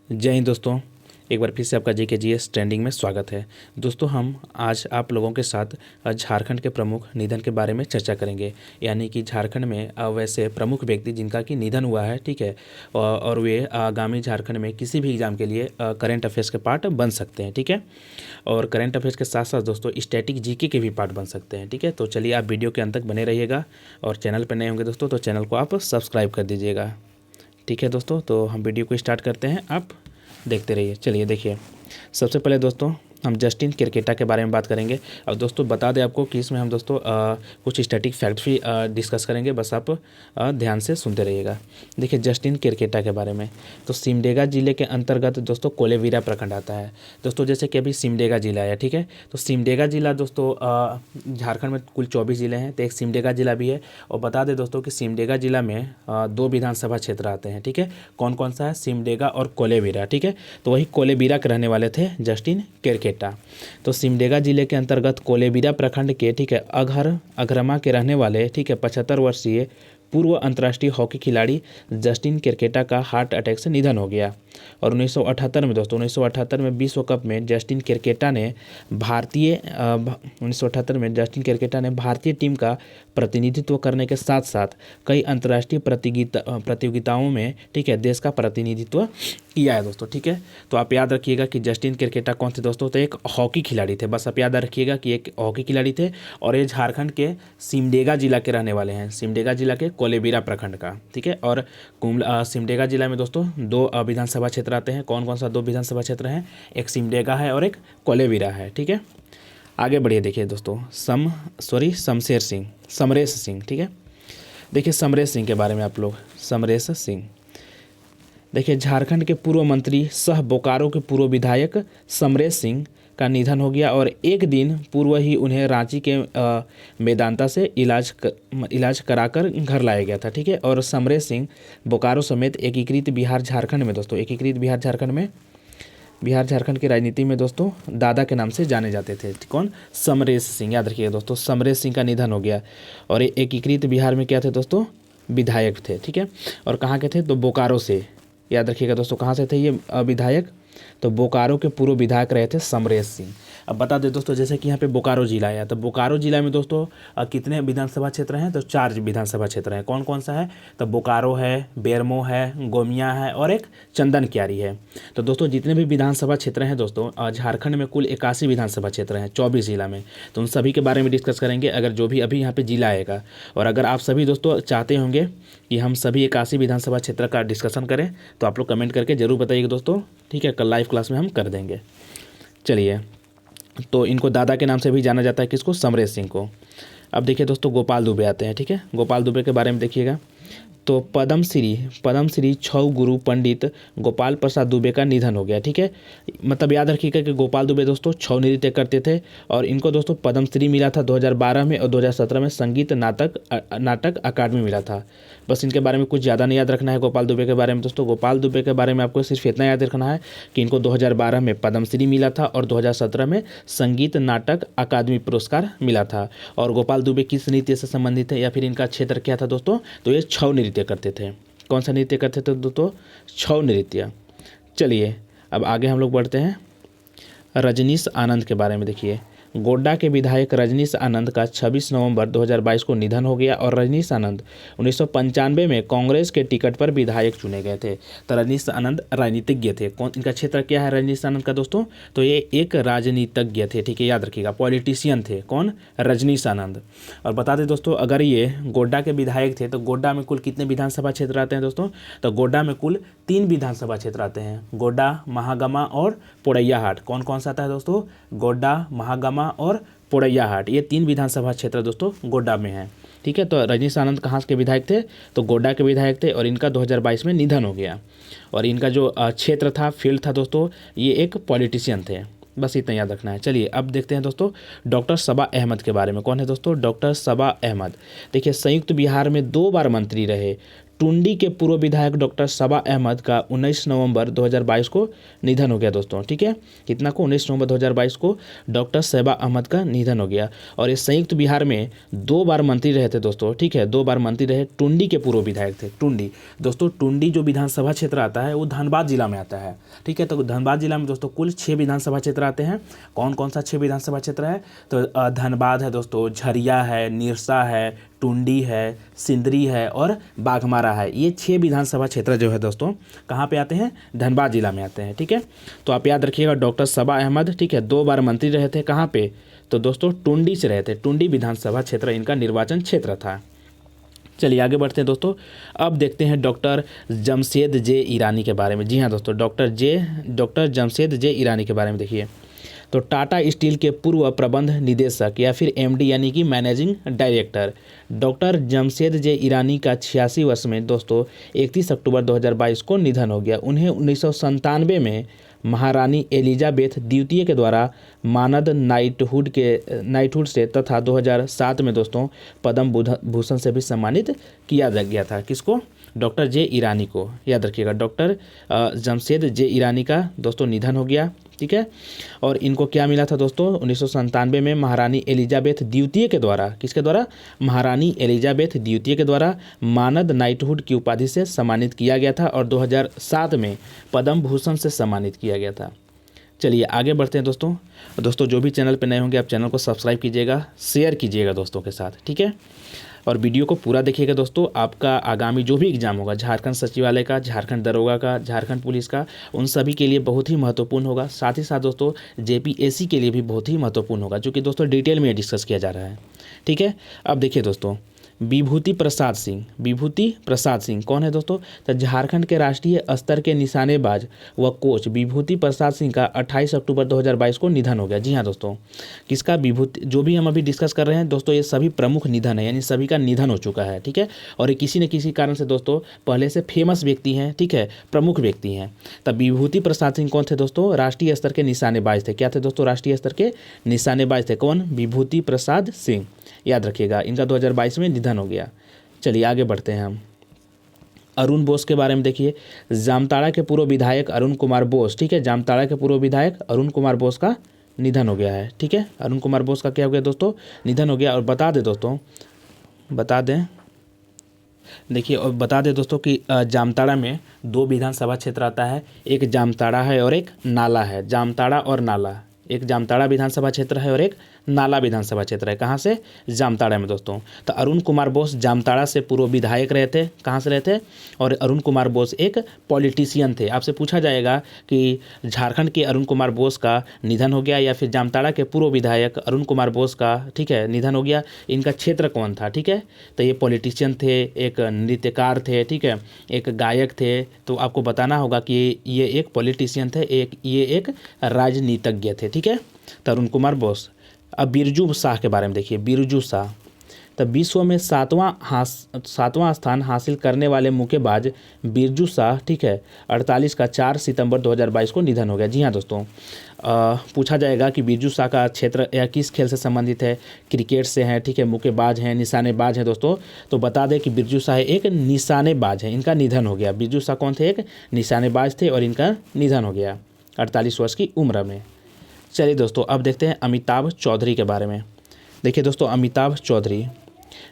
जय हिंद दोस्तों। एक बार फिर से आपका जीके जीएस ट्रेंडिंग में स्वागत है। दोस्तों हम आज आप लोगों के साथ झारखंड के प्रमुख निधन के बारे में चर्चा करेंगे। यानी कि झारखंड में वैसे प्रमुख व्यक्ति जिनका कि निधन हुआ है, ठीक है, और वे आगामी झारखंड में किसी भी एग्ज़ाम के लिए करेंट अफेयर्स के पार्ट बन सकते हैं, ठीक है। और करेंट अफेयर्स के साथ साथ दोस्तों स्टैटिक जीके के भी पार्ट बन सकते हैं, ठीक है। तो चलिए आप वीडियो के अंत तक बने रहिएगा और चैनल पर नए होंगे दोस्तों तो चैनल को आप सब्सक्राइब कर दीजिएगा, ठीक है दोस्तों। तो हम वीडियो को स्टार्ट करते हैं, आप देखते रहिए। चलिए देखिए, सबसे पहले दोस्तों हम जस्टिन केरकेटा के बारे में बात करेंगे। और दोस्तों बता दें आपको कि इसमें हम दोस्तों कुछ स्टैटिक फैक्ट भी डिस्कस करेंगे, बस आप ध्यान से सुनते रहिएगा। देखिए जस्टिन केरकेटा के बारे में, तो सिमडेगा ज़िले के अंतर्गत दोस्तों कोलेबिरा प्रखंड आता है। दोस्तों जैसे कि अभी सिमडेगा ज़िला है, ठीक है, तो सिमडेगा ज़िला दोस्तों झारखंड में कुल 24 ज़िले हैं, तो एक सिमडेगा ज़िला भी है। और बता दें दोस्तों कि सिमडेगा ज़िला में 2 विधानसभा क्षेत्र आते हैं, ठीक है। कौन कौन सा है? सिमडेगा और कोलेबिरा, ठीक है। तो वही कोलेबिरा के रहने वाले थे जस्टिन केरकेटा। तो सिमडेगा जिले के अंतर्गत कोलेबिरा प्रखंड के, ठीक है, अघरमा के रहने वाले, ठीक है, 75 वर्षीय पूर्व अंतर्राष्ट्रीय हॉकी खिलाड़ी जस्टिन केरकेटा का हार्ट अटैक से निधन हो गया। और 1978 में दोस्तों 1978 में विश्व कप में जस्टिन केरकेटा ने भारतीय टीम का प्रतिनिधित्व करने के साथ साथ कई अंतर्राष्ट्रीय प्रतियोगिताओं में, ठीक है, देश का प्रतिनिधित्व किया है दोस्तों, ठीक है। तो आप याद रखिएगा कि जस्टिन केरकेटा कौन थे दोस्तों? तो एक हॉकी खिलाड़ी थे, बस आप याद रखिएगा कि एक हॉकी खिलाड़ी थे और ये झारखंड के सिमडेगा जिला के रहने वाले हैं, सिमडेगा जिला के कोलेबिरा प्रखंड का, ठीक है। और सिमडेगा जिला में दोस्तों 2 विधानसभा क्षेत्र आते हैं। कौन कौन सा 2 विधानसभा क्षेत्र हैं? एक सिमडेगा है और एक कोलेबिरा है, ठीक है। आगे बढ़िए, देखिए दोस्तों समरेश सिंह, ठीक है। देखिए समरेश सिंह के बारे में आप लोग, समरेश सिंह देखिए झारखंड के पूर्व मंत्री सह बोकारो के पूर्व विधायक समरेश सिंह का निधन हो गया और एक दिन पूर्व ही उन्हें रांची के मेदांता से इलाज कराकर घर लाया गया था, ठीक है। और समरेश सिंह बोकारो समेत एकीकृत बिहार झारखंड में दोस्तों बिहार झारखंड की राजनीति में दोस्तों दादा के नाम से जाने जाते थे। कौन? समरेश सिंह। याद रखिएगा दोस्तों, समरेश सिंह का निधन हो गया और एकीकृत बिहार में क्या थे दोस्तों? विधायक थे, ठीक है। और कहाँ के थे? तो बोकारो से। याद रखिएगा दोस्तों, कहाँ से थे ये विधायक? तो बोकारो के पूर्व विधायक रहे थे समरेश सिंह। अब बता दें दोस्तों, जैसे कि यहाँ पे बोकारो जिला है, तो बोकारो जिला में दोस्तों कितने विधानसभा क्षेत्र हैं? तो 4 विधानसभा क्षेत्र हैं। कौन कौन सा है? तो बोकारो है, बेरमो है, गोमिया है और एक चंदन क्यारी है। तो दोस्तों जितने भी विधानसभा क्षेत्र हैं दोस्तों झारखंड में कुल 81 विधानसभा क्षेत्र हैं 24 जिला में। तो उन सभी के बारे में डिस्कस करेंगे, अगर जो भी अभी यहाँ पे जिला आएगा। और अगर आप सभी दोस्तों चाहते होंगे कि हम सभी 81 विधानसभा क्षेत्र का डिस्कशन करें तो आप लोग कमेंट करके जरूर बताइएगा दोस्तों, ठीक है। कल लाइव क्लास में हम कर देंगे। चलिए, तो इनको दादा के नाम से भी जाना जाता है, किसको? समरेश सिंह को। अब देखिए दोस्तों गोपाल दुबे आते हैं, ठीक है। गोपाल दुबे के बारे में देखिएगा, तो पद्मश्री छऊ गुरु पंडित गोपाल प्रसाद दुबे का निधन हो गया, ठीक है। मतलब याद रखिएगा कि गोपाल दुबे दोस्तों छऊ नृत्य करते थे और इनको दोस्तों पद्मश्री मिला था 2012 में और 2017 में संगीत नाटक अकादमी मिला था। बस इनके बारे में कुछ ज़्यादा नहीं याद रखना है गोपाल दुबे के बारे में दोस्तों। गोपाल दुबे के बारे में आपको सिर्फ इतना याद रखना है कि इनको 2012 में पद्मश्री मिला था और 2017 में संगीत नाटक अकादमी पुरस्कार मिला था। और गोपाल दुबे किस नृत्य से संबंधित है या फिर इनका क्षेत्र क्या था दोस्तों? तो ये छऊ नृत्य करते थे। कौन सा नृत्य करते थे दोस्तों? छऊ नृत्य। चलिए अब आगे हम लोग बढ़ते हैं। रजनीश आनंद के बारे में देखिए, गोड्डा के विधायक रजनीश आनंद का 26 नवंबर 2022 को निधन हो गया और रजनीश आनंद 1995 में कांग्रेस के टिकट पर विधायक चुने गए थे। तो रजनीश आनंद राजनीतिज्ञ थे। कौन? इनका क्षेत्र क्या है रजनीश आनंद का दोस्तों? तो ये एक राजनीतिज्ञ थे, ठीक है, याद रखिएगा, पॉलिटिशियन थे। कौन? रजनीश आनंद। और बता दें दोस्तों, अगर ये गोड्डा के विधायक थे तो गोड्डा में कुल कितने विधानसभा क्षेत्र आते हैं दोस्तों? तो गोड्डा में कुल 3 विधानसभा क्षेत्र आते हैं, गोड्डा, महागामा और पोड़ैयाहाट। कौन कौन सा आता है दोस्तों? गोड्डा, महागामा और पोड़ैयाहाट, ये 3 विधानसभा क्षेत्र दोस्तों गोड्डा में है, ठीक है। तो रजनीश आनंद कहाँ के विधायक थे? तो गोड्डा के विधायक थे और इनका 2022 में निधन हो गया। और इनका जो क्षेत्र था, फील्ड था दोस्तों, ये एक पॉलिटिशियन थे। बस इतना याद रखना है। चलिए अब देखते हैं दोस्तों डॉक्टर सबा अहमद के बारे में। कौन है दोस्तों? डॉक्टर सबा अहमद। देखिए संयुक्त बिहार में 2 बार मंत्री रहे, टुंडी के पूर्व विधायक डॉक्टर सबा अहमद का 19 नवंबर 2022 को निधन हो गया दोस्तों। ठीक है, कितना को 19 नवंबर 2022 को डॉक्टर सबा अहमद का निधन हो गया। और ये संयुक्त बिहार में 2 बार मंत्री रहे थे दोस्तों। ठीक है, 2 बार मंत्री रहे। टुंडी के पूर्व विधायक थे। टुंडी दोस्तों, टुंडी जो विधानसभा क्षेत्र आता है वो धनबाद जिला में आता है। ठीक है, तो धनबाद जिला में दोस्तों कुल 6 विधानसभा क्षेत्र आते हैं। कौन कौन सा 6 विधानसभा क्षेत्र है? तो धनबाद है दोस्तों, झरिया है, निरसा है, टुंडी है, सिंदरी है और बाघमारा है। ये 6 विधानसभा क्षेत्र जो है दोस्तों कहाँ पे आते हैं? धनबाद जिला में आते हैं। ठीक है, तो आप याद रखिएगा डॉक्टर सबा अहमद, ठीक है, 2 बार मंत्री रहे थे। कहाँ पे? तो दोस्तों टुंडी से रहे थे। टुंडी विधानसभा क्षेत्र इनका निर्वाचन क्षेत्र था। चलिए आगे बढ़ते हैं दोस्तों। अब देखते हैं डॉक्टर जमशेद जे ईरानी के बारे में। जी हाँ दोस्तों, डॉक्टर जमशेद जे ईरानी के बारे में देखिए। तो टाटा स्टील के पूर्व प्रबंध निदेशक या फिर एमडी यानी कि मैनेजिंग डायरेक्टर डॉक्टर जमशेद जे ईरानी का 86 वर्ष में दोस्तों 31 अक्टूबर 2022 को निधन हो गया। उन्हें 1997 में महारानी एलिजाबेथ द्वितीय के द्वारा मानद नाइटहुड से तथा 2007 में दोस्तों पद्म भूषण से भी सम्मानित किया गया था। किसको? डॉक्टर जे ईरानी को। याद रखिएगा डॉक्टर जमशेद जे ईरानी का दोस्तों निधन हो गया। ठीक है, और इनको क्या मिला था दोस्तों? 1997 में महारानी एलिजाबेथ द्वितीय के द्वारा, किसके द्वारा? महारानी एलिजाबेथ द्वितीय के द्वारा मानद नाइटहुड की उपाधि से सम्मानित किया गया था और 2007 में पद्म भूषण से सम्मानित किया गया था। चलिए आगे बढ़ते हैं दोस्तों। जो भी चैनल पर नए होंगे आप चैनल को सब्सक्राइब कीजिएगा, शेयर कीजिएगा दोस्तों के साथ। ठीक है, और वीडियो को पूरा देखिएगा दोस्तों। आपका आगामी जो भी एग्जाम होगा, झारखंड सचिवालय का, झारखंड दरोगा का, झारखंड पुलिस का, उन सभी के लिए बहुत ही महत्वपूर्ण होगा। साथ ही साथ दोस्तों जेपीएससी के लिए भी बहुत ही महत्वपूर्ण होगा, जो कि दोस्तों डिटेल में डिस्कस किया जा रहा है। ठीक है, अब देखिए दोस्तों विभूति प्रसाद सिंह कौन है दोस्तों? तो झारखंड के राष्ट्रीय स्तर के निशानेबाज व कोच विभूति प्रसाद सिंह का 28 अक्टूबर 2022 को निधन हो गया। जी हाँ दोस्तों, किसका? विभूति। जो भी हम अभी डिस्कस कर रहे हैं दोस्तों ये सभी प्रमुख निधन है, यानी सभी का निधन हो चुका है। ठीक है, और ये किसी न किसी कारण से दोस्तों पहले से फेमस व्यक्ति हैं। ठीक है, प्रमुख व्यक्ति हैं। तब विभूति प्रसाद सिंह कौन थे दोस्तों? राष्ट्रीय स्तर के निशानेबाज थे। क्या थे दोस्तों? राष्ट्रीय स्तर के निशानेबाज थे। कौन? विभूति प्रसाद सिंह। याद रखिएगा, इनका 2022 में निधन हो गया। चलिए आगे बढ़ते हैं हम। अरुण बोस के बारे में देखिए। जामताड़ा के पूर्व विधायक अरुण कुमार बोस, ठीक है, जामताड़ा के पूर्व विधायक अरुण कुमार बोस का निधन हो गया है। ठीक है, अरुण कुमार बोस का क्या हो गया दोस्तों? निधन हो गया। और बता दें दोस्तों कि जामताड़ा में 2 विधानसभा क्षेत्र आता है। एक जामताड़ा है और एक नाला है। जामताड़ा और नाला, एक जामताड़ा विधानसभा क्षेत्र है और एक नाला विधानसभा क्षेत्र है। कहाँ से? जामताड़ा में दोस्तों। तो अरुण कुमार बोस जामताड़ा से पूर्व विधायक रहे थे। कहाँ से रहे थे? और अरुण कुमार बोस एक पॉलिटिशियन थे। आपसे पूछा जाएगा कि झारखंड के अरुण कुमार बोस का निधन हो गया या फिर जामताड़ा के पूर्व विधायक अरुण कुमार बोस का, ठीक है, निधन हो गया। इनका क्षेत्र कौन था? ठीक है, तो ये पॉलिटिशियन थे, एक नृत्यकार थे, ठीक है, एक गायक थे। तो आपको बताना होगा कि ये एक पॉलिटिशियन थे, ये एक राजनीतिज्ञ थे। ठीक है, तो अरुण कुमार बोस। अब बिरजू शाह के बारे में देखिए। बिरजू शाह तो विश्व में 7वां स्थान हासिल करने वाले मुक्केबाज बिरजू शाह, ठीक है, 48 का 4 सितंबर 2022 को निधन हो गया। जी हाँ दोस्तों, पूछा जाएगा कि बिरजू शाह का क्षेत्र या किस खेल से संबंधित है? क्रिकेट से है, ठीक है, मुक्केबाज हैं, निशानेबाज हैं दोस्तों। तो बता दें कि बिरजू शाह एक निशानेबाज है, इनका निधन हो गया। बिरजू शाह कौन थे? एक निशानेबाज थे और इनका निधन हो गया 48 वर्ष की उम्र में। चलिए दोस्तों अब देखते हैं अमिताभ चौधरी के बारे में। देखिए दोस्तों अमिताभ चौधरी,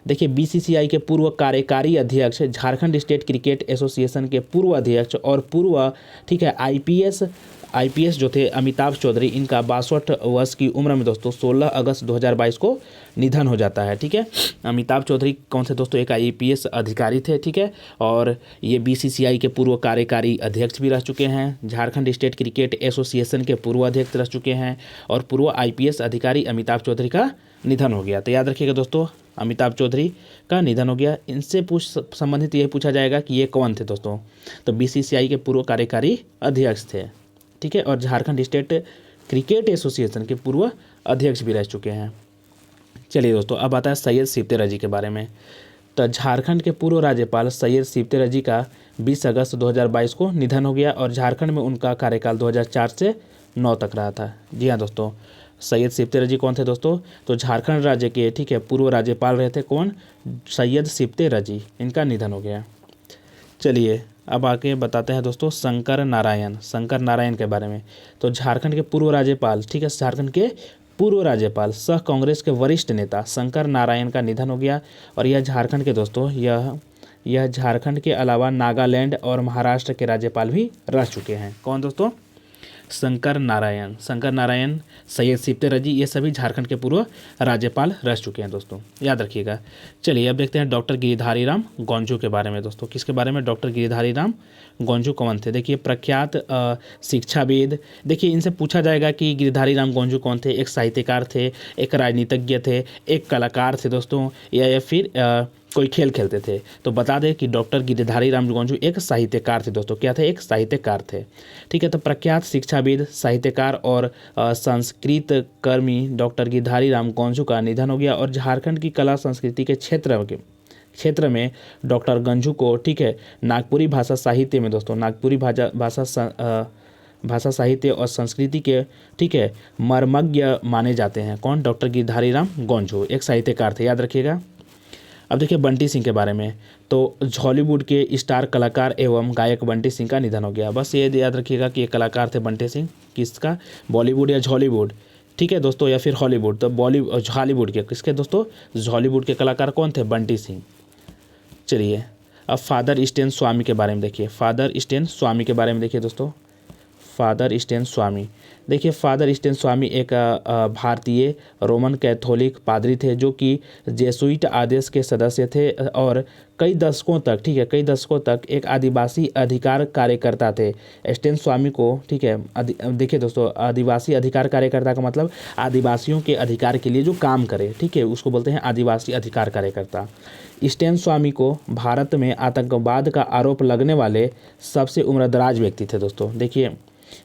देखिए बीसीसीआई के पूर्व कार्यकारी अध्यक्ष, झारखंड स्टेट क्रिकेट एसोसिएशन के पूर्व अध्यक्ष और पूर्व, ठीक है, आईपीएस जो थे अमिताभ चौधरी, इनका 62 वर्ष की उम्र में दोस्तों 16 अगस्त 2022 को निधन हो जाता है। ठीक है, अमिताभ चौधरी कौन थे दोस्तों? एक आईपीएस अधिकारी थे। ठीक है, और ये बीसीसीआई के पूर्व कार्यकारी अध्यक्ष भी रह चुके हैं, झारखंड स्टेट क्रिकेट एसोसिएशन के पूर्व अध्यक्ष रह चुके हैं और पूर्व आईपीएस अधिकारी अमिताभ चौधरी का निधन हो गया। तो याद रखिएगा दोस्तों अमिताभ चौधरी का निधन हो गया। इनसे संबंधित ये पूछा जाएगा कि ये कौन थे दोस्तों? तो बीसीसीआई के पूर्व कार्यकारी अध्यक्ष थे। ठीक है, और झारखंड स्टेट क्रिकेट एसोसिएशन के पूर्व अध्यक्ष भी रह चुके हैं। चलिए दोस्तों अब आता है सैयद सिप्ते रजी के बारे में। तो झारखंड के पूर्व राज्यपाल सैयद सिप्ते रजी का 20 अगस्त 2022 को निधन हो गया और झारखंड में उनका कार्यकाल 2004 से 9 तक रहा था। जी हाँ दोस्तों, सैयद सिप्ते रजी कौन थे दोस्तों? तो झारखंड राज्य के, ठीक है, पूर्व राज्यपाल रहे थे। कौन? सैयद सिप्ते रजी, इनका निधन हो गया। चलिए अब आके बताते हैं दोस्तों शंकर नारायण के बारे में। तो झारखंड के पूर्व राज्यपाल, ठीक है, झारखंड के पूर्व राज्यपाल सह कांग्रेस के वरिष्ठ नेता शंकर नारायण का निधन हो गया। और यह झारखंड के दोस्तों यह झारखंड के अलावा नागालैंड और महाराष्ट्र के राज्यपाल भी रह चुके हैं। कौन दोस्तों? शंकर नारायण, सैयद सिप्ते रजी, ये सभी झारखंड के पूर्व राज्यपाल रह चुके हैं दोस्तों, याद रखिएगा। चलिए अब देखते हैं डॉक्टर गिरिधारी राम गोंझू के बारे में दोस्तों। किसके बारे में? डॉक्टर गिरिधारी राम गोंझू कौन थे? देखिए प्रख्यात शिक्षाविद। देखिए इनसे पूछा जाएगा कि गिरिधारी राम गोंझू कौन थे। एक साहित्यकार थे, एक राजनीतिज्ञ थे, एक कलाकार थे दोस्तों, या फिर कोई खेल खेलते थे। तो बता दें कि डॉक्टर गिरिधारी राम गोंझू एक साहित्यकार थे दोस्तों। क्या थे? एक साहित्यकार थे। ठीक है, तो प्रख्यात शिक्षाविद, साहित्यकार और संस्कृत कर्मी डॉक्टर गिरिधारी राम गोंझू का निधन हो गया। और झारखंड की कला संस्कृति के क्षेत्र में डॉक्टर गंझू को, ठीक है, नागपुरी भाषा साहित्य में दोस्तों, नागपुरी भाषा साहित्य और संस्कृति के, ठीक है, मर्मज्ञ माने जाते हैं। कौन? डॉक्टर गिरिधारी राम गोंझू एक साहित्यकार थे, याद रखिएगा। अब देखिए बंटी सिंह के बारे में। तो हॉलीवुड के स्टार कलाकार एवं गायक बंटी सिंह का निधन हो गया। बस ये याद रखिएगा कि ये कलाकार थे बंटी सिंह। किसका? बॉलीवुड या हॉलीवुड, ठीक है दोस्तों, या फिर हॉलीवुड। तो हॉलीवुड के किसके दोस्तों? हॉलीवुड के कलाकार कौन थे? बंटी सिंह। चलिए अब फादर स्टेन स्वामी के बारे में देखिए। फादर स्टेन स्वामी के बारे में देखिए दोस्तों। फादर स्टेन स्वामी, देखिए फादर स्टेन स्वामी एक भारतीय रोमन कैथोलिक पादरी थे जो कि जेसुइट आदेश के सदस्य थे और कई दशकों तक, ठीक है, कई दशकों तक एक आदिवासी अधिकार कार्यकर्ता थे। स्टेन स्वामी को, ठीक है, देखिए दोस्तों, आदिवासी अधिकार कार्यकर्ता का मतलब आदिवासियों के अधिकार के लिए जो काम करे, ठीक है, उसको बोलते हैं आदिवासी अधिकार कार्यकर्ता। स्टेन स्वामी को भारत में आतंकवाद का आरोप लगने वाले सबसे उम्रदराज व्यक्ति थे दोस्तों। देखिए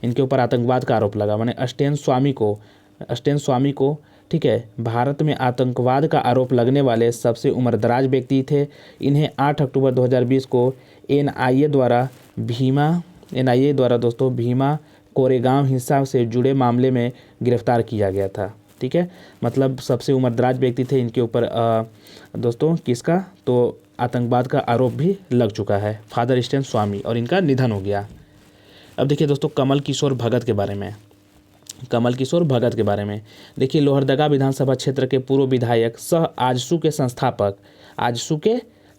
इनके ऊपर आतंकवाद का आरोप लगा, माने स्टेन स्वामी को, ठीक है, भारत में आतंकवाद का आरोप लगने वाले सबसे उम्रदराज व्यक्ति थे। इन्हें 8 अक्टूबर 2020 को एनआईए द्वारा दोस्तों भीमा कोरेगांव हिंसा से जुड़े मामले में गिरफ्तार किया गया था। ठीक है, मतलब सबसे उम्रदराज व्यक्ति थे। इनके ऊपर दोस्तों किसका? तो आतंकवाद का आरोप भी लग चुका है, फादर स्टेन स्वामी, और इनका निधन हो गया। अब देखिए दोस्तों कमल किशोर भगत के बारे में। देखिए लोहरदगा विधानसभा क्षेत्र के पूर्व विधायक सह आजसू के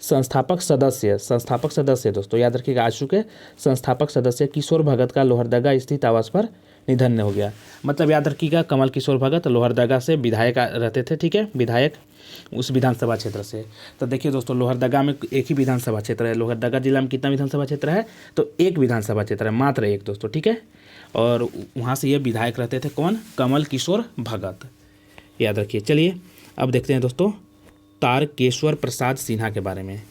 संस्थापक सदस्य दोस्तों, याद रखिएगा, आजसू के संस्थापक सदस्य किशोर भगत का लोहरदगा स्थित आवास पर निधन हो गया। मतलब याद रखिएगा कमल किशोर भगत लोहरदगा से विधायक रहते थे, ठीक है, विधायक उस विधानसभा क्षेत्र से। तो देखिए दोस्तों लोहरदगा में एक ही विधानसभा क्षेत्र है। लोहरदगा जिला में कितना विधानसभा क्षेत्र है? तो एक विधानसभा क्षेत्र है, मात्र एक दोस्तों, ठीक है। और वहाँ से ये विधायक रहते थे, कौन? कमल किशोर भगत, याद रखिए। चलिए अब देखते हैं दोस्तों तारकेश्वर प्रसाद सिन्हा के बारे में।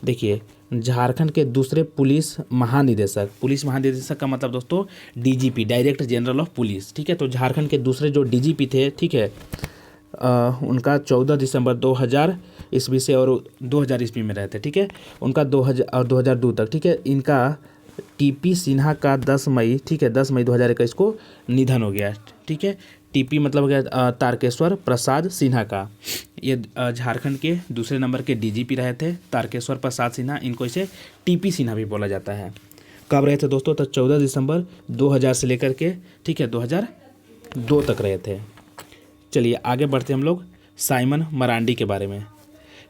देखिए झारखंड के दूसरे पुलिस महानिदेशक का मतलब दोस्तों DGP, director general of police, ठीक है। तो झारखंड के दूसरे जो डीजीपी थे, ठीक है, उनका 14 दिसंबर 2000 ईस्वी से और 2000 ईस्वी में रहते, ठीक है, उनका 2000 और 2002 तक, ठीक है। इनका टीपी सिन्हा का 10 मई 2021 को निधन हो गया, ठीक है। टीपी मतलब हो गया तारकेश्वर प्रसाद सिन्हा का। ये झारखंड के दूसरे नंबर के डीजीपी रहे थे तारकेश्वर प्रसाद सिन्हा। इनको इसे टीपी सिन्हा भी बोला जाता है। कब रहे थे दोस्तों? तो 14 दिसंबर 2000 से लेकर के, ठीक है, 2002 तक रहे थे। चलिए आगे बढ़ते हम लोग साइमन मरांडी के बारे में।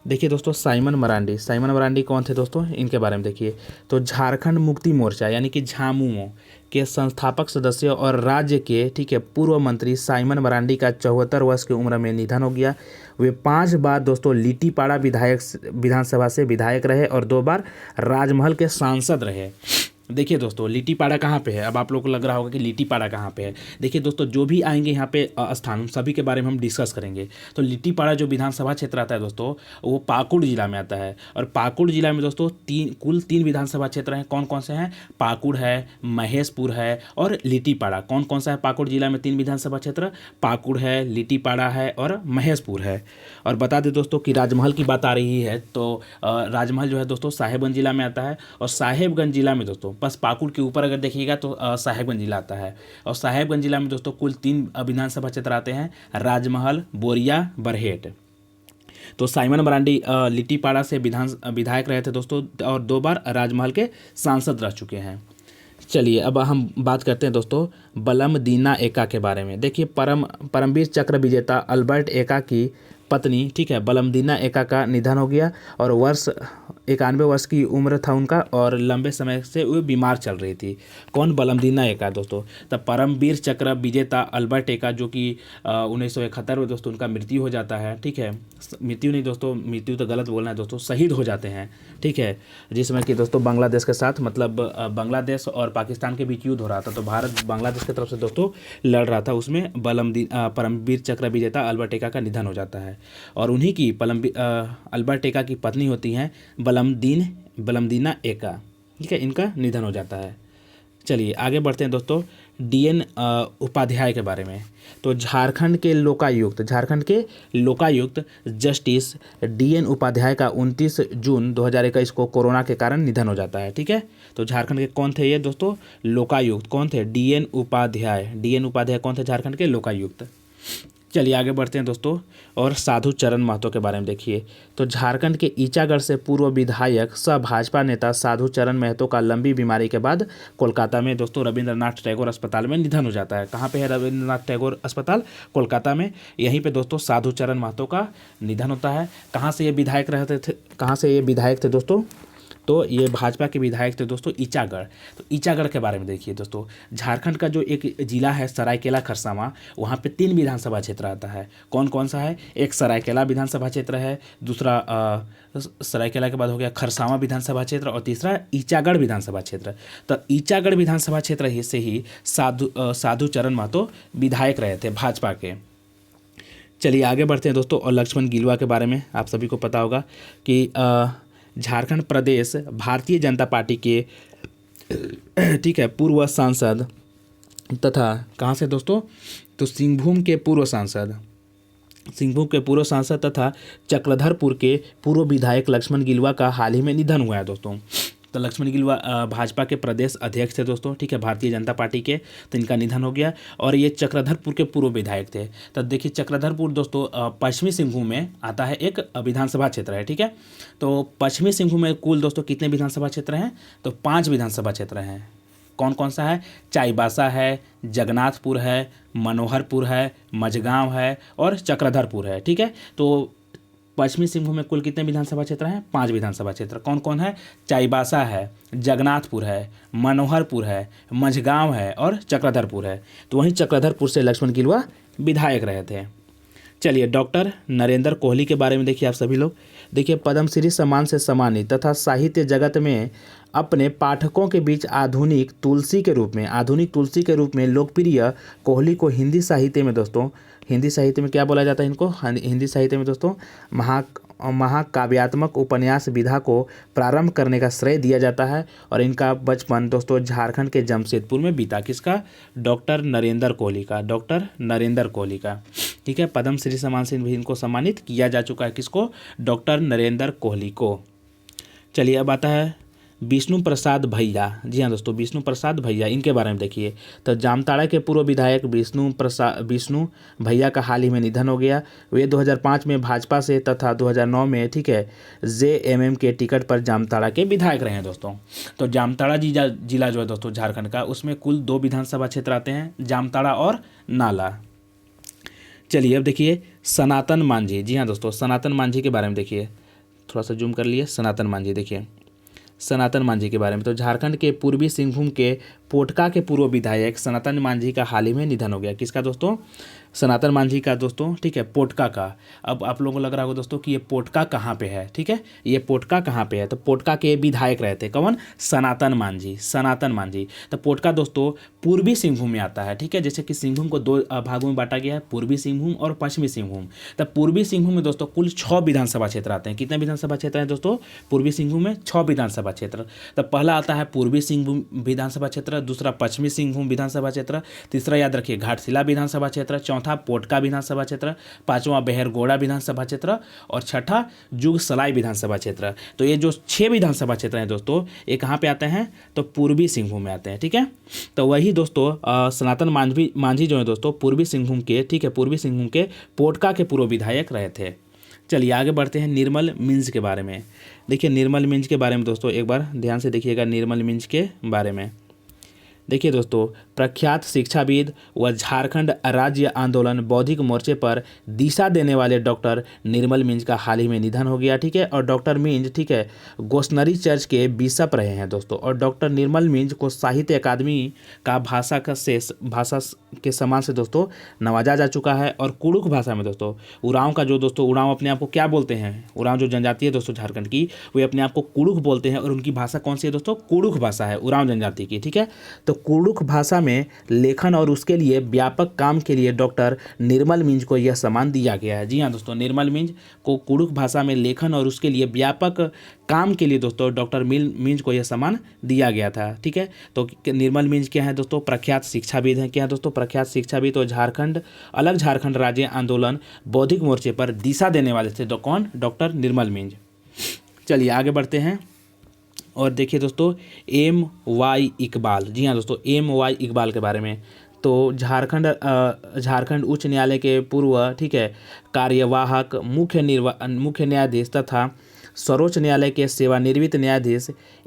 देखिए दोस्तों साइमन मरांडी कौन थे दोस्तों? इनके बारे में देखिए। तो झारखंड मुक्ति मोर्चा यानी कि झामुमो के संस्थापक सदस्य और राज्य के, ठीक है, पूर्व मंत्री साइमन मरांडी का 74 वर्ष की उम्र में निधन हो गया। वे 5 बार दोस्तों लिट्टीपाड़ा विधानसभा से विधायक रहे और 2 बार राजमहल के सांसद रहे। देखिए दोस्तों लिट्टीपाड़ा कहाँ पे है? अब आप लोग को लग रहा होगा कि लिट्टीपाड़ा कहाँ पे है। देखिए दोस्तों जो भी आएंगे यहाँ पे स्थान, सभी के बारे में हम डिस्कस करेंगे। तो लिट्टीपाड़ा जो विधानसभा क्षेत्र आता है दोस्तों, वो पाकुड़ जिला में आता है। और पाकुड़ जिला में दोस्तों कुल 3 विधानसभा क्षेत्र हैं। कौन कौन से हैं? पाकुड़ है, महेशपुर है और लिट्टीपाड़ा। कौन कौन सा है पाकुड़ जिला में 3 विधानसभा क्षेत्र? पाकुड़ है, लिट्टीपाड़ा है और महेशपुर है। और बता दें दोस्तों कि राजमहल की बात आ रही है तो राजमहल जो है दोस्तों साहेबगंज जिला में आता है। और साहेबगंज जिला में दोस्तों बस पाकुड़ के ऊपर अगर देखिएगा तो साहेबगंज जिला आता है। और साहेबगंज जिला में दोस्तों कुल 3 विधानसभा क्षेत्र आते हैं, राजमहल, बोरिया, बरहेट। तो साइमन मरांडी लिट्टीपाड़ा से विधायक रहे थे दोस्तों, और 2 बार राजमहल के सांसद रह चुके हैं। चलिए अब हम बात करते हैं दोस्तों बलमदीना एका के बारे में। देखिए परमवीर चक्र विजेता अल्बर्ट एका की पत्नी, ठीक है, बलमदीना एका का निधन हो गया, और 91 वर्ष की उम्र था उनका, और लंबे समय से वो बीमार चल रही थी। कौन? बलमदीना एका दोस्तों। तब परमवीर चक्र विजेता अल्बर्ट एका, जो कि 1971 में दोस्तों उनका मृत्यु हो जाता है, ठीक है। मृत्यु नहीं दोस्तों, मृत्यु तो गलत बोलना है दोस्तों, शहीद हो जाते हैं, ठीक है। जिसमें कि दोस्तों बांग्लादेश के साथ, मतलब बांग्लादेश और पाकिस्तान के बीच युद्ध हो रहा था, तो भारत बांग्लादेश की तरफ से दोस्तों लड़ रहा था, उसमें परमवीर चक्र विजेता अल्बर्ट एका का निधन हो जाता है। और उन्हीं की अल्बर्ट एका की पत्नी होती हैं बलमदीना एका, ठीक है, इनका निधन हो जाता है। चलिए आगे बढ़ते हैं दोस्तों DN उपाध्याय के बारे में। तो झारखंड के लोकायुक्त जस्टिस DN उपाध्याय का 29 जून 2021 को कोरोना के कारण निधन हो जाता है, ठीक है। तो झारखंड के कौन थे ये दोस्तों? लोकायुक्त। कौन थे? DN उपाध्याय कौन थे? झारखंड के लोकायुक्त। चलिए आगे बढ़ते हैं दोस्तों, और साधु चरण महतो के बारे में देखिए। तो झारखंड के ईचागढ़ से पूर्व विधायक सह भाजपा नेता साधु चरण महतो का लंबी बीमारी के बाद कोलकाता में दोस्तों रविंद्रनाथ टैगोर अस्पताल में निधन हो जाता है। कहाँ पे है रविंद्रनाथ टैगोर अस्पताल? कोलकाता में। यहीं पे दोस्तों साधु चरण महतो का निधन होता है। कहाँ से ये विधायक थे दोस्तों? तो ये भाजपा के विधायक थे दोस्तों ईचागढ़। तो ईचागढ़ के बारे में देखिए दोस्तों, झारखंड का जो एक जिला है सरायकेला खरसावां, वहाँ पे 3 विधानसभा क्षेत्र आता है। कौन कौन सा है? एक सरायकेला विधानसभा क्षेत्र है, दूसरा सरायकेला के बाद हो गया खरसावां विधानसभा क्षेत्र, और तीसरा ईचागढ़ विधानसभा क्षेत्र। तो ईचागढ़ विधानसभा क्षेत्र से ही साधु चरण महतो विधायक रहे थे भाजपा के। चलिए आगे बढ़ते हैं दोस्तों, और लक्ष्मण गिलुआ के बारे में आप सभी को पता होगा कि झारखंड प्रदेश भारतीय जनता पार्टी के, ठीक है, पूर्व सांसद तथा कहाँ से दोस्तों? तो सिंहभूम के पूर्व सांसद तथा चक्रधरपुर के पूर्व विधायक लक्ष्मण गिलुआ का हाल ही में निधन हुआ है दोस्तों। तो लक्ष्मण गिलुआ भाजपा के प्रदेश अध्यक्ष थे दोस्तों, ठीक है, भारतीय जनता पार्टी के। तो इनका निधन हो गया, और ये चक्रधरपुर के पूर्व विधायक थे। तो देखिए चक्रधरपुर दोस्तों पश्चिमी सिंहभूम में आता है, एक विधानसभा क्षेत्र है, ठीक है। तो पश्चिमी सिंहभूम में कुल दोस्तों कितने विधानसभा क्षेत्र हैं? तो 5 विधानसभा क्षेत्र हैं। कौन कौन सा है? चाईबासा है, जगन्नाथपुर है, मनोहरपुर है, मझगांव है, और चक्रधरपुर है, ठीक है। तो पश्चिमी सिंहभूम में कुल कितने विधानसभा क्षेत्र हैं? 5 विधानसभा क्षेत्र। कौन कौन है? चाईबासा है, जगन्नाथपुर है, मनोहरपुर है, मझगांव है, और चक्रधरपुर है। तो वहीं चक्रधरपुर से लक्ष्मण गिलुआ विधायक रहे थे। चलिए डॉक्टर नरेंद्र कोहली के बारे में देखिए आप सभी लोग। देखिए पद्मश्री सम्मान से सम्मानित तथा साहित्य जगत में अपने पाठकों के बीच आधुनिक तुलसी के रूप में लोकप्रिय कोहली को हिंदी साहित्य में क्या बोला जाता है? इनको हिंदी साहित्य में दोस्तों महाकाव्यात्मक उपन्यास विधा को प्रारंभ करने का श्रेय दिया जाता है। और इनका बचपन दोस्तों झारखंड के जमशेदपुर में बीता। किसका? डॉक्टर नरेंद्र कोहली का, ठीक है। पद्मश्री सम्मान से भी इनको सम्मानित किया जा चुका है। किसको? डॉक्टर नरेंद्र कोहली को। चलिए अब आता है विष्णु प्रसाद भैया। जी हाँ दोस्तों, विष्णु प्रसाद भैया, इनके बारे में देखिए। तो जामताड़ा के पूर्व विधायक विष्णु भैया का हाल ही में निधन हो गया। वे 2005 में भाजपा से तथा 2009 में, ठीक है, JMM के टिकट पर जामताड़ा के विधायक रहे हैं दोस्तों। तो जामताड़ा जिला जो है दोस्तों झारखंड का, उसमें कुल 2 विधानसभा क्षेत्र आते हैं, जामताड़ा और नाला। चलिए अब देखिए सनातन मांझी। जी हाँ दोस्तों, सनातन मांझी के बारे में देखिए, थोड़ा सा जूम कर लिए। सनातन मांझी देखिए, सनातन मांझी के बारे में। तो झारखंड के पूर्वी सिंहभूम के पोटका के पूर्व विधायक सनातन मांझी का हाल ही में निधन हो गया। किसका दोस्तों? सनातन मांझी का दोस्तों, ठीक है, पोटका का। अब आप लोगों को लग रहा होगा दोस्तों कि ये पोटका कहाँ पे है, ठीक है, ये पोटका कहाँ पे है? तो पोटका के विधायक रहे थे। कौन? सनातन मांझी। तो पोटका दोस्तों पूर्वी सिंहभूम में आता है, ठीक है। जैसे कि सिंहभूम को 2 भागों में बांटा गया है, पूर्वी सिंहभूम और पश्चिमी सिंहभूम। तो पूर्वी सिंहभूम में दोस्तों कुल 6 विधानसभा क्षेत्र आते हैं। कितने विधानसभा क्षेत्र हैं दोस्तों? पूर्वी सिंहभूम में 6 विधानसभा क्षेत्र। तो पहला आता है पूर्वी सिंहभूम विधानसभा क्षेत्र, दूसरा पश्चिमी सिंहभूम विधानसभा क्षेत्र, तीसरा याद रखिए घाटशिला विधानसभा क्षेत्र, चौथा पोटका विधानसभा क्षेत्र, 5वां बहरगोड़ा विधानसभा क्षेत्र, और 6ठा जुगसलाई विधानसभा क्षेत्र। तो ये जो 6 विधानसभा क्षेत्र हैं दोस्तों, ये कहाँ पे आते हैं? तो पूर्वी सिंहभूम में आते हैं, ठीक है। तो वही दोस्तों सनातन मांझी जो है दोस्तों पूर्वी सिंहभूम के, ठीक है, पूर्वी सिंहभूम के पोटका के पूर्व विधायक रहे थे। चलिए आगे बढ़ते हैं निर्मल मिंज के बारे में। देखिए निर्मल मिंज के बारे में दोस्तों एक बार ध्यान से देखिएगा निर्मल मिंज के बारे में। देखिए दोस्तों, प्रख्यात शिक्षाविद व झारखंड राज्य आंदोलन बौद्धिक मोर्चे पर दिशा देने वाले डॉक्टर निर्मल मिंज का हाल ही में निधन हो गया, ठीक है। और डॉक्टर मिंज, ठीक है, गोस्नरी चर्च के बिशप रहे हैं दोस्तों। और डॉक्टर निर्मल मिंज को साहित्य अकादमी का भाषा के सम्मान से दोस्तों नवाजा जा चुका है। और कुड़ुक भाषा में दोस्तों उरांव का जो दोस्तों उरांव अपने आप को क्या बोलते हैं, उरांव जो जनजाति है दोस्तों झारखंड की, वे अपने आप को कुड़ुक बोलते हैं। और उनकी भाषा कौन सी है दोस्तों? कुड़ुक भाषा है उरांव जनजाति की, ठीक है। तो कुड़ुक भाषा में लेखन और उसके लिए व्यापक काम के लिए डॉक्टर निर्मल मिंज को यह सम्मान दिया गया है। जी हाँ दोस्तों, निर्मल मिंज को कुड़ुक भाषा में लेखन और उसके लिए व्यापक काम के लिए दोस्तों डॉक्टर मिंज को यह सम्मान दिया गया था, ठीक है। तो निर्मल मिंज क्या है दोस्तों? प्रख्यात शिक्षाविद हैं। क्या है दोस्तों? प्रख्यात शिक्षाविद और झारखंड राज्य आंदोलन बौद्धिक मोर्चे पर दिशा देने वाले थे। तो कौन? डॉक्टर निर्मल मिंज। चलिए आगे बढ़ते हैं और देखिए दोस्तों M.Y. इकबाल। जी हाँ दोस्तों, M.Y. इकबाल के बारे में। तो झारखंड उच्च न्यायालय के पूर्व, ठीक है, कार्यवाहक मुख्य न्यायाधीश तथा सर्वोच्च न्यायालय के सेवानिवृत्त न्यायाधीश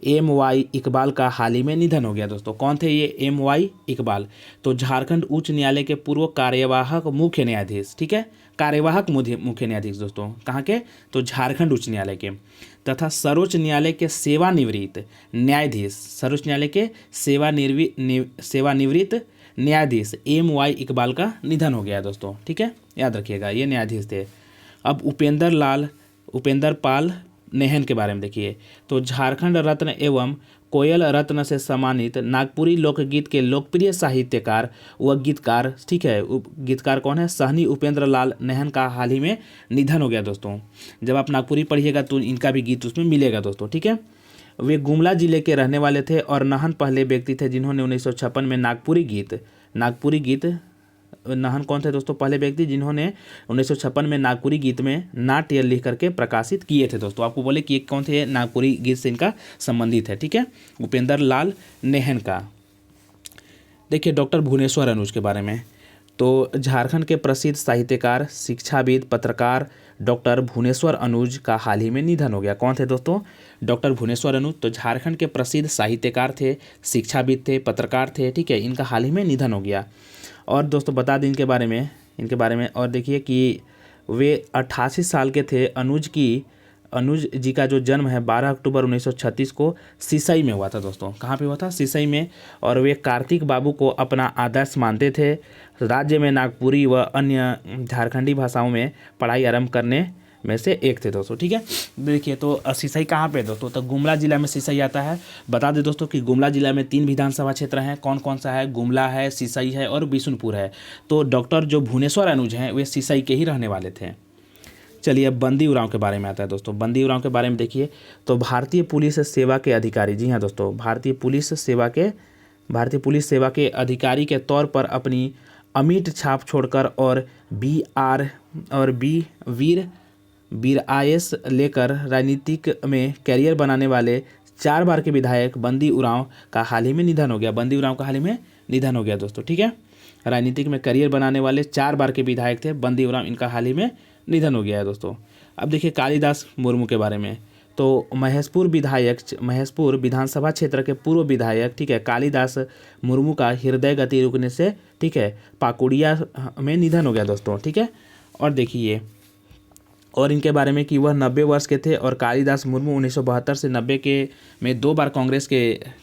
M.Y. इकबाल का हाल ही में निधन हो गया दोस्तों। कौन थे ये M.Y. इकबाल? तो झारखंड उच्च न्यायालय के पूर्व कार्यवाहक मुख्य न्यायाधीश, ठीक है, कार्यवाहक मुख्य न्यायाधीश दोस्तों, कहाँ के? तो झारखंड उच्च न्यायालय के, तथा सर्वोच्च न्यायालय के सेवानिवृत्त न्यायाधीश, सर्वोच्च न्यायालय के सेवानिवृत्त न्यायाधीश M.Y. इकबाल का निधन हो गया दोस्तों, ठीक है, याद रखिएगा ये न्यायाधीश थे। अब उपेंद्र पाल नेहन के बारे में देखिए। तो झारखंड रत्न एवं कोयल रत्न से सम्मानित नागपुरी लोकगीत के लोकप्रिय साहित्यकार व गीतकार, ठीक है, गीतकार कौन है? सहनी उपेंद्र लाल नेहन का हाल ही में निधन हो गया दोस्तों। जब आप नागपुरी पढ़िएगा तो इनका भी गीत उसमें मिलेगा दोस्तों, ठीक है। वे गुमला जिले के रहने वाले थे और नाहन पहले व्यक्ति थे जिन्होंने 1956 में नागपुरी गीत नाहन कौन थे दोस्तों? पहले व्यक्ति जिन्होंने 1956 में नागपुरी गीत में नाट्य लिख करके प्रकाशित किए थे दोस्तों। आपको बोले कि कौन थे? नागपुरी गीत से इनका संबंधित है, ठीक है, उपेंद्र लाल नेहन का। देखिए डॉक्टर भुवनेश्वर अनुज के बारे में। तो झारखंड के प्रसिद्ध साहित्यकार, शिक्षाविद, पत्रकार डॉक्टर भुवनेश्वर अनुज का हाल ही में निधन हो गया। कौन थे दोस्तों? डॉक्टर भुवनेश्वर अनुज। तो झारखंड के प्रसिद्ध साहित्यकार थे, शिक्षाविद थे, पत्रकार थे, ठीक है, इनका हाल ही में निधन हो गया। और दोस्तों बता दें इनके बारे में और देखिए कि वे 88 साल के थे। अनुज जी का जो जन्म है 12 अक्टूबर 1936 को सिसई में हुआ था दोस्तों। कहाँ पे हुआ था? सिसई में। और वे कार्तिक बाबू को अपना आदर्श मानते थे। राज्य में नागपुरी व अन्य झारखंडी भाषाओं में पढ़ाई आरंभ करने में से एक थे दोस्तों, ठीक है। देखिए तो सिसई कहाँ पे दोस्तों? तो गुमला जिला में सिसई आता है। बता दें दोस्तों कि गुमला जिला में 3 विधानसभा क्षेत्र हैं। कौन कौन सा है? गुमला है, सिसई है और बिशुनपुर है। तो डॉक्टर जो भुवनेश्वर अनुज हैं वे सिसई के ही रहने वाले थे। चलिए अब बंदी उरांव के बारे में आता है दोस्तों। बंदी उरांव के बारे में देखिए। तो भारतीय पुलिस सेवा के अधिकारी, जी हाँ दोस्तों, भारतीय पुलिस सेवा के अधिकारी के तौर पर अपनी अमिट छाप छोड़कर और वीर आईएएस लेकर राजनीतिक में कैरियर बनाने वाले 4 बार के विधायक बंदी उरांव का हाल ही में निधन हो गया। बंदी उरांव का हाल ही में निधन हो गया दोस्तों, ठीक है। राजनीतिक में करियर बनाने वाले 4 बार के विधायक थे बंदी उरांव, इनका हाल ही में निधन हो गया है दोस्तों। अब देखिए कालिदास मुर्मू के बारे में। तो महेशपुर विधानसभा क्षेत्र के पूर्व विधायक, ठीक है, कालिदास मुर्मू का हृदय गति रुकने से, ठीक है, पाकुड़िया में निधन हो गया दोस्तों, ठीक है। और देखिए और इनके बारे में कि वह 90 वर्ष के थे और कालिदास मुर्मू 1972 से 90 के में 2 बार कांग्रेस के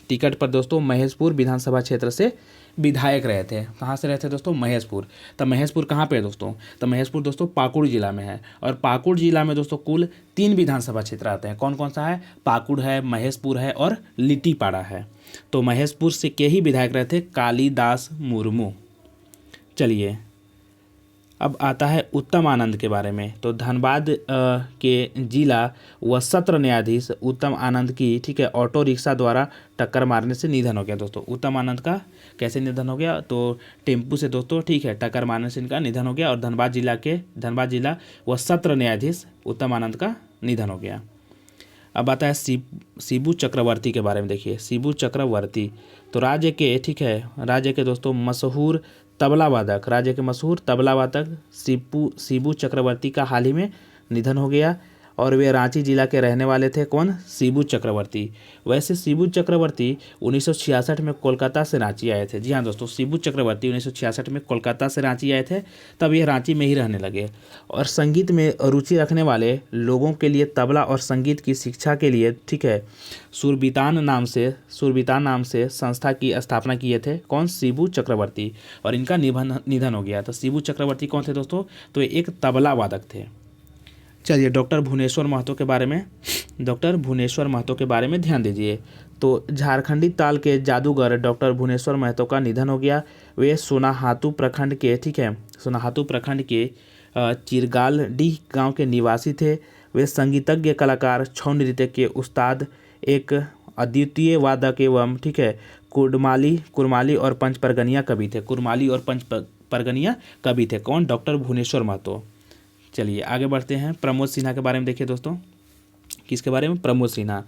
टिकट पर दोस्तों महेशपुर विधानसभा क्षेत्र से विधायक रहे थे। कहाँ से रहे थे दोस्तों? महेशपुर। तो महेशपुर कहाँ पे है दोस्तों? तो महेशपुर दोस्तों पाकुड़ जिला में है। और पाकुड़ जिला में दोस्तों कुल 3 विधानसभा क्षेत्र आते हैं। कौन कौन सा है? पाकुड़ है, महेशपुर है और लिट्टीपाड़ा है। तो महेशपुर से के ही विधायक रहे थे कालिदास मुर्मू। चलिए अब आता है उत्तम आनंद के बारे में। तो धनबाद के जिला व सत्र न्यायाधीश उत्तम आनंद की, ठीक है, ऑटो रिक्शा द्वारा टक्कर मारने से निधन हो गया दोस्तों। उत्तम आनंद का कैसे निधन हो गया? तो टेम्पू से दोस्तों, ठीक है, टक्कर मारने से इनका निधन हो गया। और धनबाद जिला व सत्र न्यायाधीश उत्तम आनंद का निधन हो गया। अब आता है शिबू चक्रवर्ती के बारे में देखिए। शिबू चक्रवर्ती तो राज्य के दोस्तों मशहूर तबला वादक शिबू चक्रवर्ती का हाल ही में निधन हो गया। और वे रांची जिला के रहने वाले थे। कौन? शिबू चक्रवर्ती। वैसे शिबू चक्रवर्ती 1966 में कोलकाता से रांची आए थे। जी हाँ दोस्तों, शिबू चक्रवर्ती 1966 में कोलकाता से रांची आए थे, तब ये रांची में ही रहने लगे। और संगीत में रुचि रखने वाले लोगों के लिए तबला और संगीत की शिक्षा के लिए, ठीक है, सुरबीतान नाम से संस्था की स्थापना किए थे। कौन? शिबू चक्रवर्ती। और इनका निधन हो गया। तो शिबू चक्रवर्ती कौन थे दोस्तों? तो एक तबला वादक थे। चलिए डॉक्टर भुवनेश्वर महतो के बारे में ध्यान दीजिए। तो झारखंडी ताल के जादूगर डॉक्टर भुवनेश्वर महतो का निधन हो गया। वे सोनाहातू प्रखंड के, ठीक है, सोनाहातू प्रखंड के चिरगालडीह गांव के निवासी थे। वे संगीतज्ञ, कलाकार, छौ नृत्य के उस्ताद, एक अद्वितीय वादक एवं, ठीक है, कुरमाली और पंचपरगनिया कवि थे। कौन? डॉक्टर भुवनेश्वर महतो। चलिए आगे बढ़ते हैं। प्रमोद सिन्हा के बारे में देखिए दोस्तों। किसके बारे में? प्रमोद सिन्हा।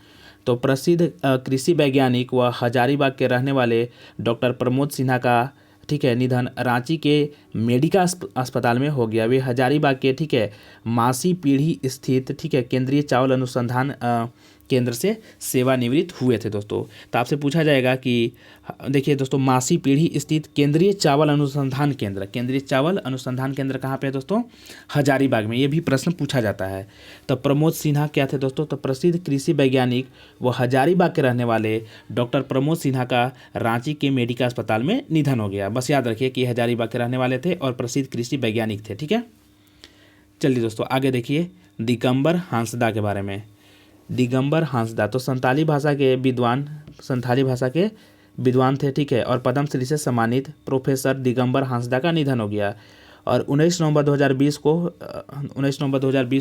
तो प्रसिद्ध कृषि वैज्ञानिक व हजारीबाग के रहने वाले डॉक्टर प्रमोद सिन्हा का, ठीक है, निधन रांची के मेडिका अस्पताल में हो गया। वे हजारीबाग के, ठीक है, मासी पीढ़ी स्थित, ठीक है, केंद्रीय चावल अनुसंधान केंद्र से सेवानिवृत्त हुए थे दोस्तों। तो आपसे पूछा जाएगा कि देखिए दोस्तों, मासी पीढ़ी स्थित केंद्रीय चावल अनुसंधान केंद्र कहाँ पे है दोस्तों? हजारीबाग में। ये भी प्रश्न पूछा जाता है। तो प्रमोद सिन्हा क्या थे दोस्तों? तो प्रसिद्ध कृषि वैज्ञानिक व हजारीबाग के रहने वाले डॉक्टर प्रमोद सिन्हा का रांची के मेडिका अस्पताल में निधन हो गया। बस याद रखिए कि हजारीबाग के रहने वाले थे और प्रसिद्ध कृषि वैज्ञानिक थे। ठीक है, चलिए दोस्तों आगे देखिए दिगंबर हांसदा के बारे में। दिगंबर हांसदा तो संथाली भाषा के विद्वान थे, ठीक है, और पद्मश्री से सम्मानित प्रोफेसर दिगंबर हांसदा का निधन हो गया। और 19 नवंबर 2020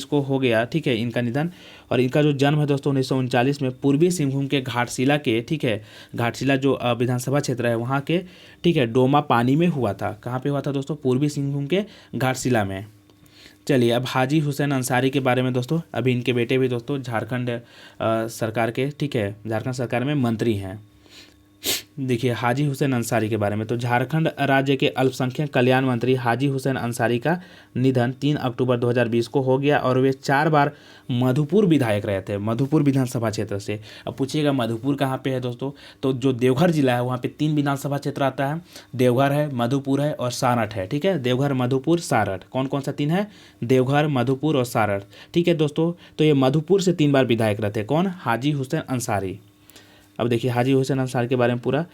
को हो गया, ठीक है, इनका निधन। और इनका जो जन्म है दोस्तों 1939 में पूर्वी सिंहभूम के घाटशिला के, ठीक है, घाटशिला जो विधानसभा क्षेत्र है वहाँ के, ठीक है, डोमा पानी में हुआ था। कहाँ पे हुआ था दोस्तों? पूर्वी सिंहभूम के घाटशिला में। चलिए अब हाजी हुसैन अंसारी के बारे में दोस्तों। अभी इनके बेटे भी दोस्तों झारखंड सरकार के, ठीक है, झारखंड सरकार में मंत्री हैं। देखिए हाजी हुसैन अंसारी के बारे में। तो झारखंड राज्य के अल्पसंख्यक कल्याण मंत्री हाजी हुसैन अंसारी का निधन 3 अक्टूबर 2020 को हो गया। और वे 4 बार मधुपुर विधायक रहे थे, मधुपुर विधानसभा क्षेत्र से। अब पूछिएगा मधुपुर कहाँ पे है दोस्तों? तो जो देवघर जिला है वहाँ पे 3 विधानसभा क्षेत्र आता है। देवघर है, मधुपुर है और सारठ है। ठीक है, देवघर, मधुपुर, सारठ। कौन कौन सा 3 है? देवघर, मधुपुर और सारठ। ठीक है दोस्तों, तो ये मधुपुर से 3 बार विधायक रहते। कौन? हाजी हुसैन अंसारी। अब देखिए हाजी हुसैन अंसारी के बारे में पूरा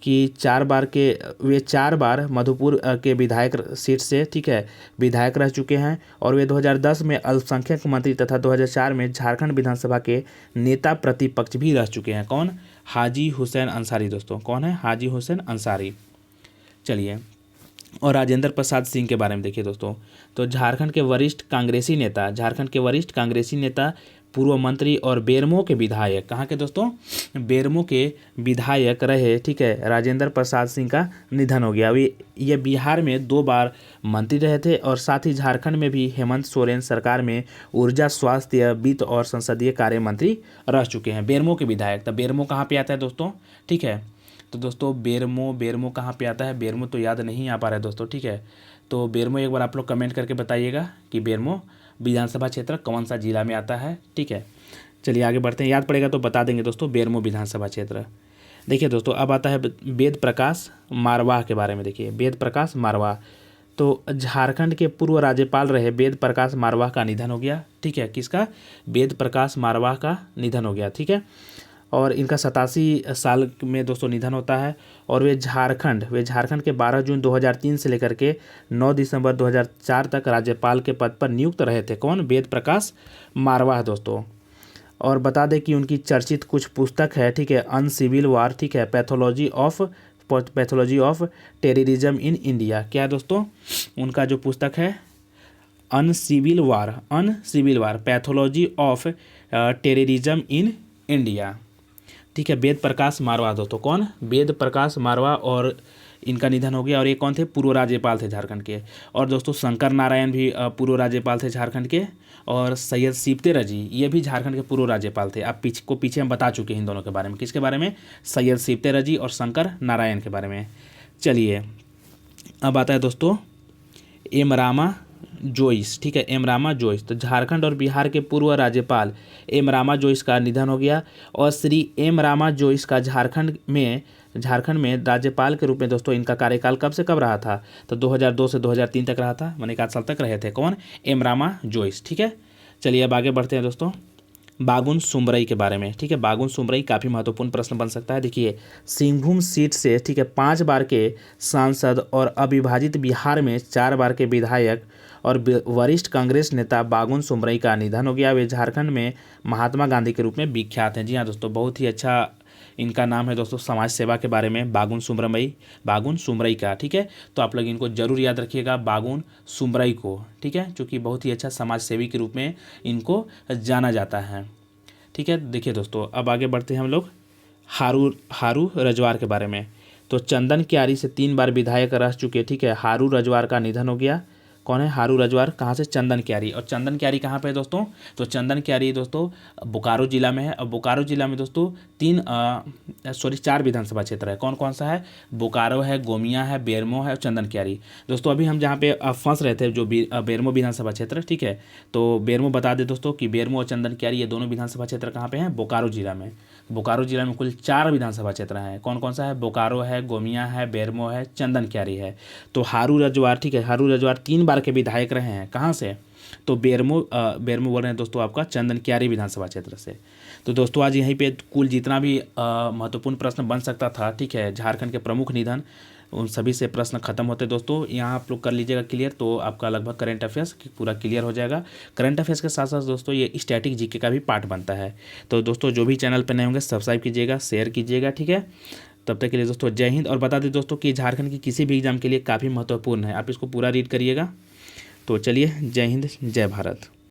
कि वे 4 बार मधुपुर के विधायक सीट से, ठीक है, विधायक रह चुके हैं। और वे 2010 में अल्पसंख्यक मंत्री तथा 2004 में झारखंड विधानसभा के नेता प्रतिपक्ष भी रह चुके हैं। कौन? हाजी हुसैन अंसारी दोस्तों। कौन है? हाजी हुसैन अंसारी। चलिए और राजेंद्र प्रसाद सिंह के बारे में देखिए दोस्तों। तो झारखंड के वरिष्ठ कांग्रेसी नेता, पूर्व मंत्री और बेरमो के विधायक, कहाँ के दोस्तों? बेरमो के विधायक रहे, ठीक है, राजेंद्र प्रसाद सिंह का निधन हो गया। ये बिहार में 2 बार मंत्री रहे थे और साथ ही झारखंड में भी हेमंत सोरेन सरकार में ऊर्जा, स्वास्थ्य, वित्त और संसदीय कार्य मंत्री रह चुके हैं। बेरमो के विधायक। तो बेरमो कहाँ पे आता है दोस्तों? ठीक है, तो दोस्तों बेरमो कहाँ पे आता है? बेरमो तो याद नहीं आ पा रहा है दोस्तों। ठीक है, तो बेरमो एक बार आप लोग कमेंट करके बताइएगा कि बेरमो विधानसभा क्षेत्र कौन सा जिला में आता है। ठीक है, चलिए आगे बढ़ते हैं। याद पड़ेगा तो बता देंगे दोस्तों, बेरमो विधानसभा क्षेत्र। देखिए दोस्तों अब आता है वेद प्रकाश मारवाह के बारे में। देखिए वेद प्रकाश मारवाह तो झारखंड के पूर्व राज्यपाल रहे वेद प्रकाश मारवाह का निधन हो गया। ठीक है, किसका? वेद प्रकाश मारवाह का निधन हो गया। ठीक है, और इनका 87 साल में दोस्तों निधन होता है। और वे झारखंड के 12 जून 2003 से लेकर के 9 दिसंबर 2004 तक राज्यपाल के पद पर नियुक्त रहे थे। कौन? वेद प्रकाश मारवाह दोस्तों। और बता दें कि उनकी चर्चित कुछ पुस्तक है, ठीक है, अनसिविल वार, ठीक है, pathology of terrorism in India. क्या है दोस्तों? उनका जो पुस्तक है uncivil war pathology of terrorism in India. ठीक है, वेद प्रकाश मारवाह दोस्तों। कौन? वेद प्रकाश मारवाह। और इनका निधन हो गया। और ये कौन थे? पूर्व राज्यपाल थे झारखंड के। और दोस्तों शंकर नारायण भी पूर्व राज्यपाल थे झारखंड के। और सैयद सिप्ते रजी ये भी झारखंड के पूर्व राज्यपाल थे। आप पीछे हम बता चुके हैं इन दोनों के बारे में। किसके बारे में? सैयद सिप्ते रजी और शंकर नारायण के बारे में। चलिए अब आता है दोस्तों एम रामा जोइस, ठीक है, एम रामा जोइस। तो झारखंड और बिहार के पूर्व राज्यपाल एम रामा जोइस का निधन हो गया। और श्री एम रामा जोइस का झारखंड में राज्यपाल के रूप में दोस्तों इनका कार्यकाल कब से कब रहा था? तो 2002 से 2003 तक रहा था, माने 1 साल तक रहे थे। कौन? एम रामा जोइस, ठीक है। चलिए अब आगे बढ़ते हैं दोस्तों बागुन सुमरई के बारे में, ठीक है। बागुन सुमरई काफ़ी महत्वपूर्ण प्रश्न बन सकता है। देखिए, सिंहभूम सीट से, ठीक है, 5 बार के सांसद और अविभाजित बिहार में 4 बार के विधायक और वरिष्ठ कांग्रेस नेता बागुन सुमरई का निधन हो गया। वे झारखंड में महात्मा गांधी के रूप में विख्यात हैं। जी हाँ दोस्तों, बहुत ही अच्छा इनका नाम है दोस्तों समाज सेवा के बारे में, बागुन सुमरई का, ठीक है। तो आप लोग इनको जरूर याद रखिएगा, बागुन सुमरई को, ठीक है, क्योंकि बहुत ही अच्छा समाज सेवी के रूप में इनको जाना जाता है, ठीक है। देखिए दोस्तों अब आगे बढ़ते हैं हम लोग हारू रजवार के बारे में। तो चंदन क्यारी से 3 बार विधायक रह चुके, ठीक है, हारू रजवार का निधन हो गया। कौन है हारू रजवार? कहाँ से? चंदन क्यारी। और चंदन क्यारी कहाँ पे है दोस्तों? तो चंदन क्यारी दोस्तों बोकारो जिला में है। और बोकारो जिला में दोस्तों 4 विधानसभा क्षेत्र है। कौन कौन सा है? बोकारो है, गोमिया है, बेरमो है और चंदन क्यारी। दोस्तों अभी हम जहाँ पे फंस रहे थे, जो बेरमो विधानसभा क्षेत्र, ठीक है, तो बेरमो बता दें दोस्तों कि बेरमो और चंदन क्यारी ये दोनों विधानसभा क्षेत्र कहाँ पे हैं? बोकारो जिला में। बोकारो जिला में कुल 4 विधानसभा क्षेत्र हैं। कौन कौन सा है? बोकारो है, गोमिया है, बेरमो है, चंदन क्यारी है। तो हारू रजवार, ठीक है, हारू रजवार 3 बार के विधायक रहे हैं। कहाँ से? तो बेरमो बोल रहे हैं दोस्तों आपका चंदन क्यारी विधानसभा क्षेत्र से। तो दोस्तों आज यहीं पे कुल जितना भी महत्वपूर्ण प्रश्न बन सकता था, ठीक है, झारखंड के प्रमुख निधन, उन सभी से प्रश्न खत्म होते दोस्तों। यहाँ आप लोग कर लीजिएगा क्लियर, तो आपका लगभग करंट अफेयर्स पूरा क्लियर हो जाएगा। करंट अफेयर्स के साथ साथ दोस्तों ये स्टैटिक जीके का भी पार्ट बनता है। तो दोस्तों जो भी चैनल पर नए होंगे सब्सक्राइब कीजिएगा, शेयर कीजिएगा, ठीक है। तब तक के लिए दोस्तों जय हिंद। और बता दें दोस्तों कि झारखंड की किसी भी एग्जाम के लिए काफ़ी महत्वपूर्ण है, आप इसको पूरा रीड करिएगा। तो चलिए, जय हिंद, जय भारत।